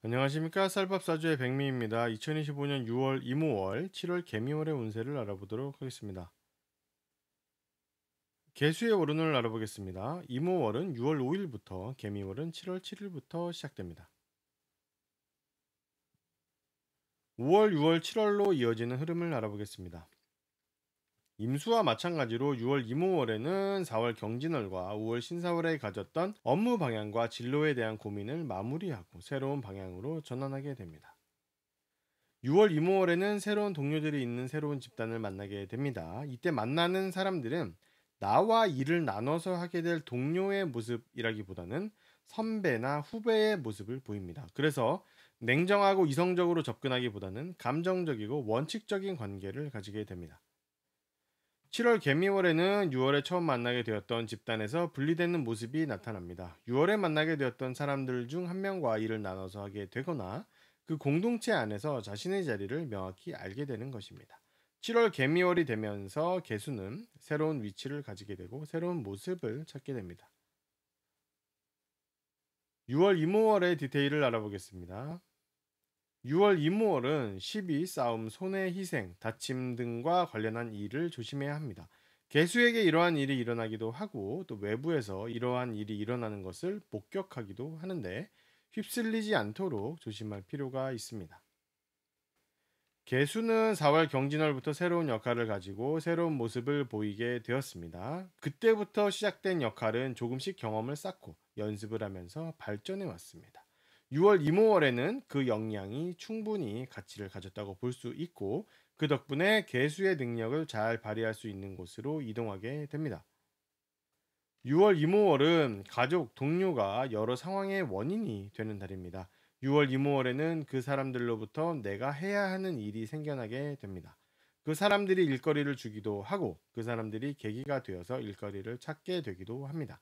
안녕하십니까. 쌀밥사주의 백미입니다. 2025년 6월 이모월, 7월 개미월의 운세를 알아보도록 하겠습니다. 개수의 오른을 알아보겠습니다. 이모월은 6월 5일부터, 개미월은 7월 7일부터 시작됩니다. 5월, 6월, 7월로 이어지는 흐름을 알아보겠습니다. 임수와 마찬가지로 6월 이모월에는 4월 경진월과 5월 신사월에 가졌던 업무 방향과 진로에 대한 고민을 마무리하고 새로운 방향으로 전환하게 됩니다. 6월 이모월에는 새로운 동료들이 있는 새로운 집단을 만나게 됩니다. 이때 만나는 사람들은 나와 일을 나눠서 하게 될 동료의 모습이라기보다는 선배나 후배의 모습을 보입니다. 그래서 냉정하고 이성적으로 접근하기보다는 감정적이고 원칙적인 관계를 가지게 됩니다. 7월 개미월에는 6월에 처음 만나게 되었던 집단에서 분리되는 모습이 나타납니다. 6월에 만나게 되었던 사람들 중 한 명과 일을 나눠서 하게 되거나 그 공동체 안에서 자신의 자리를 명확히 알게 되는 것입니다. 7월 개미월이 되면서 개수는 새로운 위치를 가지게 되고 새로운 모습을 찾게 됩니다. 6월 이모월의 디테일을 알아보겠습니다. 6월 이모월은 시비, 싸움, 손해, 희생, 다침 등과 관련한 일을 조심해야 합니다. 개수에게 이러한 일이 일어나기도 하고 또 외부에서 이러한 일이 일어나는 것을 목격하기도 하는데 휩쓸리지 않도록 조심할 필요가 있습니다. 개수는 4월 경진월부터 새로운 역할을 가지고 새로운 모습을 보이게 되었습니다. 그때부터 시작된 역할은 조금씩 경험을 쌓고 연습을 하면서 발전해 왔습니다. 6월 이모월에는 그 역량이 충분히 가치를 가졌다고 볼 수 있고 그 덕분에 개수의 능력을 잘 발휘할 수 있는 곳으로 이동하게 됩니다. 6월 이모월은 가족, 동료가 여러 상황의 원인이 되는 달입니다. 6월 이모월에는 그 사람들로부터 내가 해야 하는 일이 생겨나게 됩니다. 그 사람들이 일거리를 주기도 하고 그 사람들이 계기가 되어서 일거리를 찾게 되기도 합니다.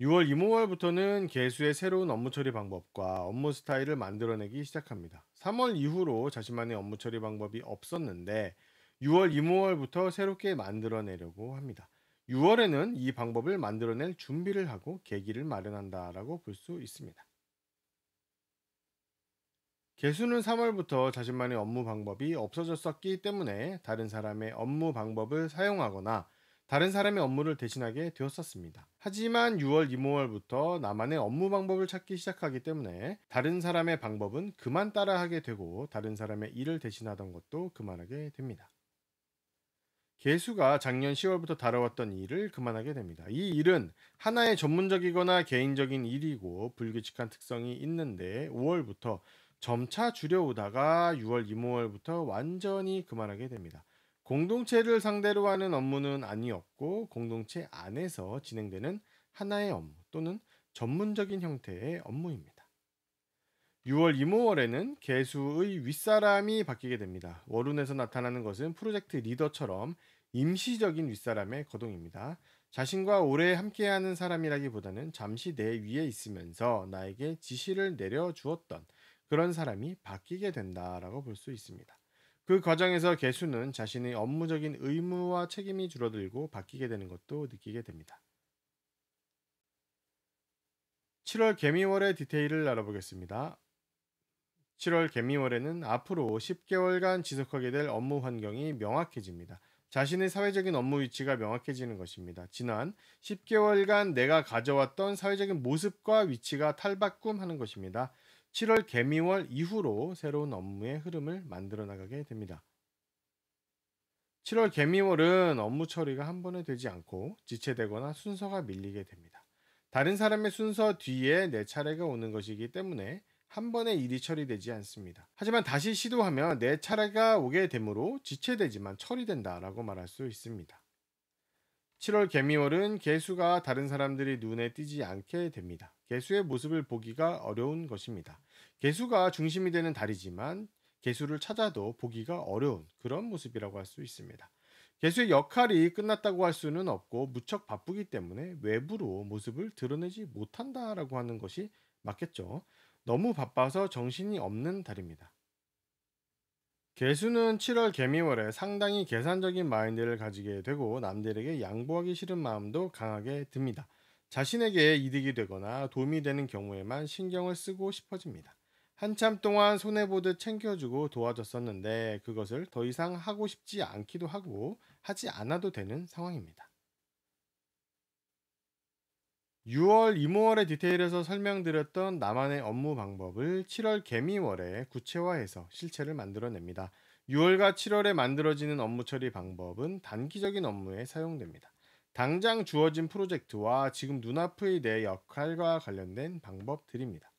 6월 이모월부터는 개수의 새로운 업무 처리 방법과 업무 스타일을 만들어내기 시작합니다. 3월 이후로 자신만의 업무 처리 방법이 없었는데 6월 이모월부터 새롭게 만들어내려고 합니다. 6월에는 이 방법을 만들어낼 준비를 하고 계기를 마련한다라고 볼 수 있습니다. 개수는 3월부터 자신만의 업무 방법이 없어졌었기 때문에 다른 사람의 업무 방법을 사용하거나 다른 사람의 업무를 대신하게 되었었습니다. 하지만 6월 이모월부터 나만의 업무 방법을 찾기 시작하기 때문에 다른 사람의 방법은 그만 따라하게 되고 다른 사람의 일을 대신하던 것도 그만하게 됩니다. 개수가 작년 10월부터 다뤄왔던 일을 그만하게 됩니다. 이 일은 하나의 전문적이거나 개인적인 일이고 불규칙한 특성이 있는데 5월부터 점차 줄여오다가 6월 이모월부터 완전히 그만하게 됩니다. 공동체를 상대로 하는 업무는 아니었고 공동체 안에서 진행되는 하나의 업무 또는 전문적인 형태의 업무입니다. 6월 이모월에는 개수의 윗사람이 바뀌게 됩니다. 월운에서 나타나는 것은 프로젝트 리더처럼 임시적인 윗사람의 거동입니다. 자신과 오래 함께하는 사람이라기보다는 잠시 내 위에 있으면서 나에게 지시를 내려주었던 그런 사람이 바뀌게 된다라고 볼 수 있습니다. 그 과정에서 개수는 자신의 업무적인 의무와 책임이 줄어들고 바뀌게 되는 것도 느끼게 됩니다. 7월 개미월의 디테일을 알아보겠습니다. 7월 개미월에는 앞으로 10개월간 지속하게 될 업무 환경이 명확해집니다. 자신의 사회적인 업무 위치가 명확해지는 것입니다. 지난 10개월간 내가 가져왔던 사회적인 모습과 위치가 탈바꿈하는 것입니다. 7월 개미월 이후로 새로운 업무의 흐름을 만들어 나가게 됩니다. 7월 개미월은 업무 처리가 한 번에 되지 않고 지체되거나 순서가 밀리게 됩니다. 다른 사람의 순서 뒤에 내 차례가 오는 것이기 때문에 한 번에 일이 처리되지 않습니다. 하지만 다시 시도하면 내 차례가 오게 되므로 지체되지만 처리된다라고 말할 수 있습니다. 7월 개미월은 개수가 다른 사람들이 눈에 띄지 않게 됩니다. 개수의 모습을 보기가 어려운 것입니다. 개수가 중심이 되는 달이지만 개수를 찾아도 보기가 어려운 그런 모습이라고 할 수 있습니다. 개수의 역할이 끝났다고 할 수는 없고 무척 바쁘기 때문에 외부로 모습을 드러내지 못한다라고 하는 것이 맞겠죠. 너무 바빠서 정신이 없는 달입니다. 개수는 7월 개미월에 상당히 계산적인 마인드를 가지게 되고 남들에게 양보하기 싫은 마음도 강하게 듭니다. 자신에게 이득이 되거나 도움이 되는 경우에만 신경을 쓰고 싶어집니다. 한참 동안 손해보듯 챙겨주고 도와줬었는데 그것을 더 이상 하고 싶지 않기도 하고 하지 않아도 되는 상황입니다. 6월 이모월의 디테일에서 설명드렸던 나만의 업무 방법을 7월 개미월에 구체화해서 실체를 만들어냅니다. 6월과 7월에 만들어지는 업무 처리 방법은 단기적인 업무에 사용됩니다. 당장 주어진 프로젝트와 지금 눈앞의 내 역할과 관련된 방법들입니다.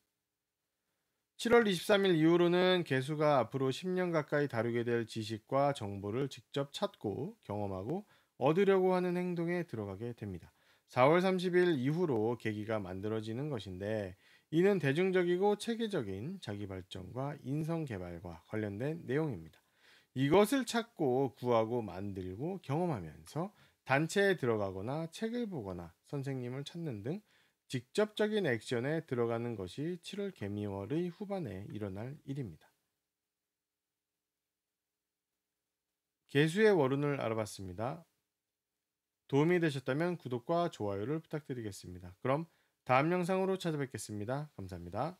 7월 23일 이후로는 개수가 앞으로 10년 가까이 다루게 될 지식과 정보를 직접 찾고 경험하고 얻으려고 하는 행동에 들어가게 됩니다. 4월 30일 이후로 계기가 만들어지는 것인데 이는 대중적이고 체계적인 자기 발전과 인성 개발과 관련된 내용입니다. 이것을 찾고 구하고 만들고 경험하면서 단체에 들어가거나 책을 보거나 선생님을 찾는 등 직접적인 액션에 들어가는 것이 7월 개미월의 후반에 일어날 일입니다. 개수의 월운을 알아봤습니다. 도움이 되셨다면 구독과 좋아요를 부탁드리겠습니다. 그럼 다음 영상으로 찾아뵙겠습니다. 감사합니다.